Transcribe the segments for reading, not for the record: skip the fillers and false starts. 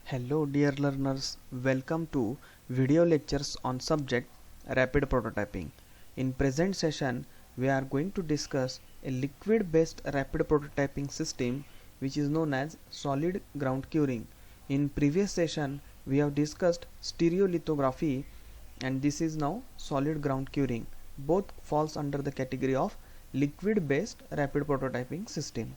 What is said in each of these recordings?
Hello dear learners, welcome to video lectures on subject rapid prototyping. In present session we are going to discuss a liquid based rapid prototyping system which is known as solid ground curing. In previous session we have discussed stereolithography and this is now solid ground curing. Both falls under the category of liquid based rapid prototyping system.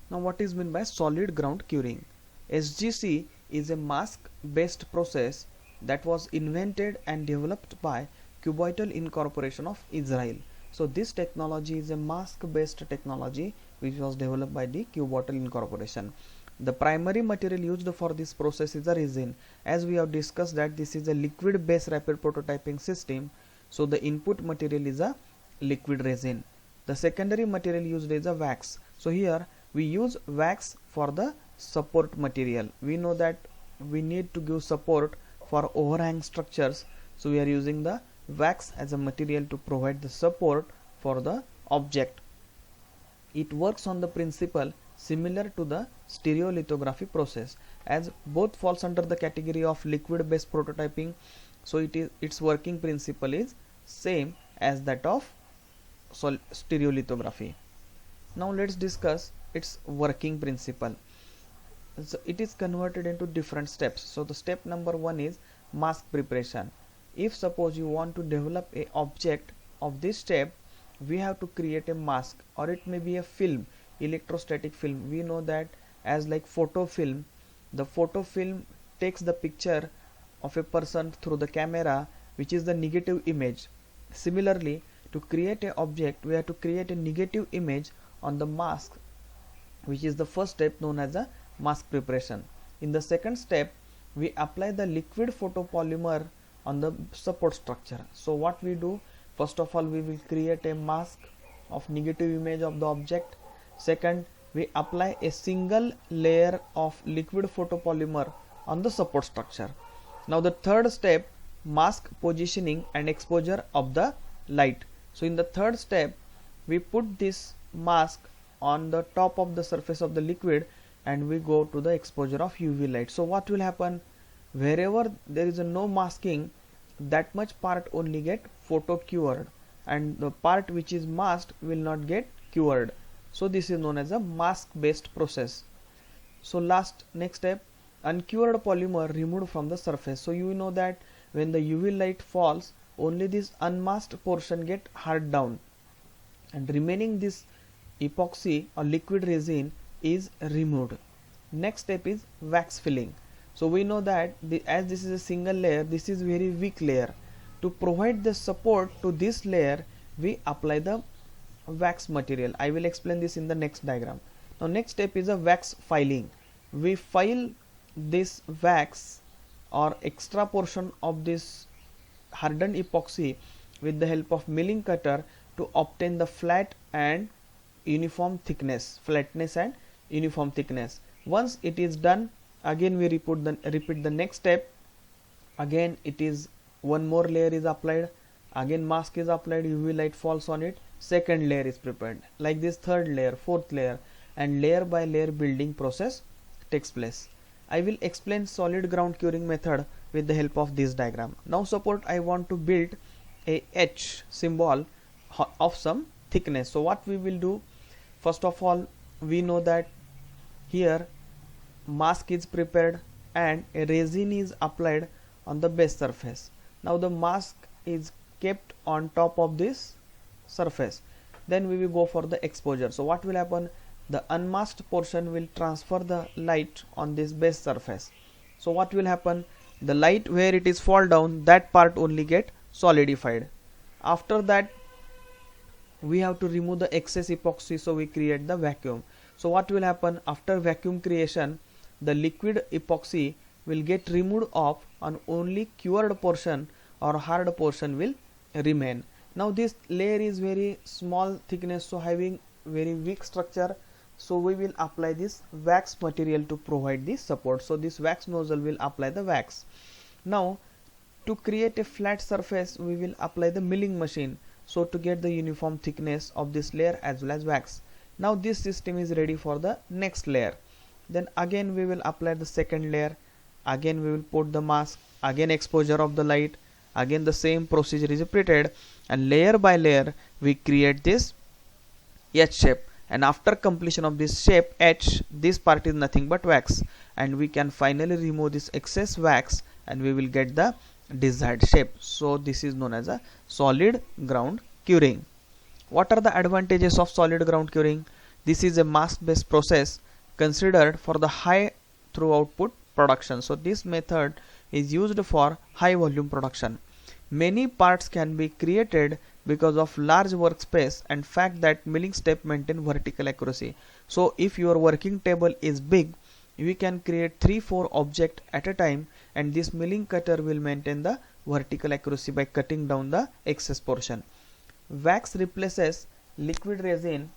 Now what is meant by solid ground curing? SGC is a mask-based process that was invented and developed by Cuboidal Incorporation of Israel. So this technology is a mask-based technology which was developed by the Cuboidal Incorporation. The primary material used for this process is a resin. As we have discussed that this is a liquid-based rapid prototyping system, so the input material is a liquid resin. The secondary material used is a wax. So here we use wax for the support material. We know that we need to give support for overhang structures, so we are using the wax as a material to provide the support for the object. It works on the principle similar to the stereolithography process, as both falls under the category of liquid based prototyping, so its working principle is same as that of stereolithography. Now let's discuss its working principle. So it is converted into different steps. So the step number 1 is mask preparation. If suppose you want to develop a object of this step, we have to create a mask, or it may be a film, electrostatic film. We know that as like photo film. The photo film takes the picture of a person through the camera, which is the negative image. Similarly, to create a object, we have to create a negative image on the mask, which is the first step known as a mask preparation. In the second step, we apply the liquid photopolymer on the support structure. So what we do, first of all we will create a mask of negative image of the object. Second, we apply a single layer of liquid photopolymer on the support structure. Now the third step, mask positioning and exposure of the light. So in the third step, we put this mask on the top of the surface of the liquid and we go to the exposure of UV light. So what will happen, wherever there is a no masking, that much part only get photo cured and the part which is masked will not get cured. So this is known as a mask based process. So next step, uncured polymer removed from the surface. So you know that when the UV light falls, only this unmasked portion get hard down and remaining this epoxy or liquid resin is removed. Next step is wax filling. So we know that as this is a single layer, this is very weak layer. To provide the support to this layer, we apply the wax material. I will explain this in the next diagram. Now next step is a wax filing. We file this wax or extra portion of this hardened epoxy with the help of milling cutter to obtain the flat and uniform thickness, flatness and uniform thickness. Once it is done, again we repeat the next step. Again it is one more layer is applied, again mask is applied, UV light falls on it, second layer is prepared. Like this, third layer, fourth layer, and layer by layer building process takes place. I will explain solid ground curing method with the help of this diagram. Now suppose I want to build a H symbol of some thickness. So what we will do, first of all we know that here mask is prepared and a resin is applied on the base surface. Now the mask is kept on top of this surface. Then we will go for the exposure. So what will happen, the unmasked portion will transfer the light on this base surface. So what will happen, the light where it is fall down, that part only get solidified. After that we have to remove the excess epoxy, so we create the vacuum. So what will happen, after vacuum creation, the liquid epoxy will get removed off and only cured portion or hard portion will remain. Now this layer is very small thickness, so having very weak structure, so we will apply this wax material to provide this support. So this wax nozzle will apply the wax. Now to create a flat surface, we will apply the milling machine, so to get the uniform thickness of this layer as well as wax. Now this system is ready for the next layer. then again we will apply the second layer, again we will put the mask, again exposure of the light, again the same procedure is repeated, and layer by layer we create this H shape. And after completion of this shape H, this part is nothing but wax, and we can finally remove this excess wax and we will get the desired shape. So this is known as a solid ground curing. What are the advantages of solid ground curing? This is a mask based process considered for the high through output production. So this method is used for high volume production. Many parts can be created because of large workspace and fact that milling step maintain vertical accuracy. So if your working table is big, we can create 3-4 objects at a time, and this milling cutter will maintain the vertical accuracy by cutting down the excess portion. Wax replaces liquid resin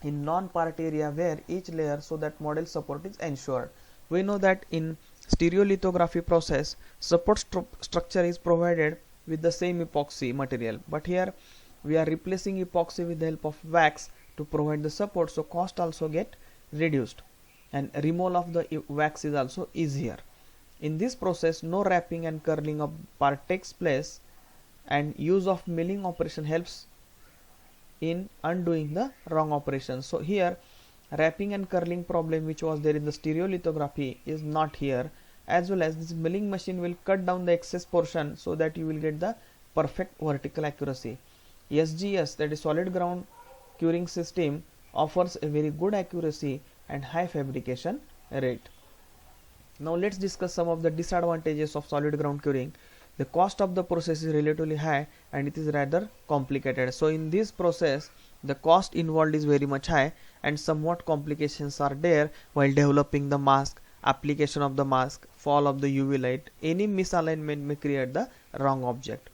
in non-part area where each layer so that model support is ensured. We know that in stereolithography process, support structure is provided with the same epoxy material, but here we are replacing epoxy with the help of wax to provide the support, so cost also get reduced and removal of the wax is also easier. In this process no wrapping and curling of part takes place, and use of milling operation helps in undoing the wrong operation. So here wrapping and curling problem which was there in the stereolithography is not here, as well as this milling machine will cut down the excess portion so that you will get the perfect vertical accuracy. SGS, that is solid ground curing system, offers a very good accuracy and high fabrication rate. Now let's discuss some of the disadvantages of solid ground curing. The cost of the process is relatively high and it is rather complicated. So in this process the cost involved is very much high and somewhat complications are there while developing the mask, application of the mask, fall of the UV light. Any misalignment may create the wrong object.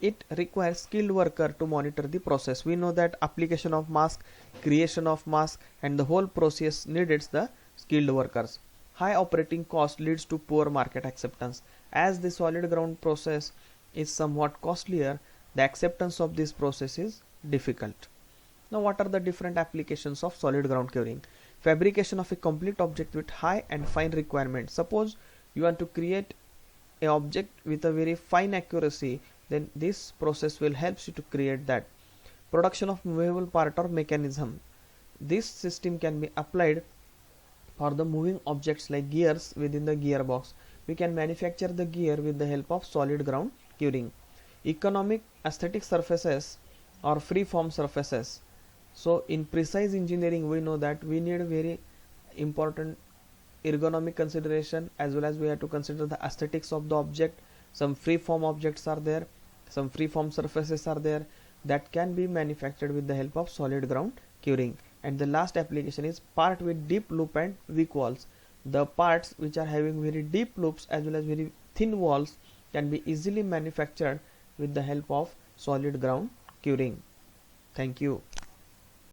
It requires skilled worker to monitor the process. We know that application of mask, creation of mask, and the whole process needs the skilled workers. High operating cost leads to poor market acceptance. As the solid ground process is somewhat costlier, the acceptance of this process is difficult. Now what are the different applications of solid ground curing? Fabrication of a complete object with high and fine requirements. Suppose you want to create an object with a very fine accuracy, then this process will help you to create that. Production of movable part or mechanism. This system can be applied for the moving objects like gears within the gearbox. We can manufacture the gear with the help of solid ground curing. Economic aesthetic surfaces or free form surfaces. So in precise engineering we know that we need very important ergonomic consideration, as well as we have to consider the aesthetics of the object. Some free form objects are there, some free form surfaces are there that can be manufactured with the help of solid ground curing. And the last application is part with deep loop and weak walls. The parts which are having very deep loops as well as very thin walls can be easily manufactured with the help of solid ground curing. Thank you.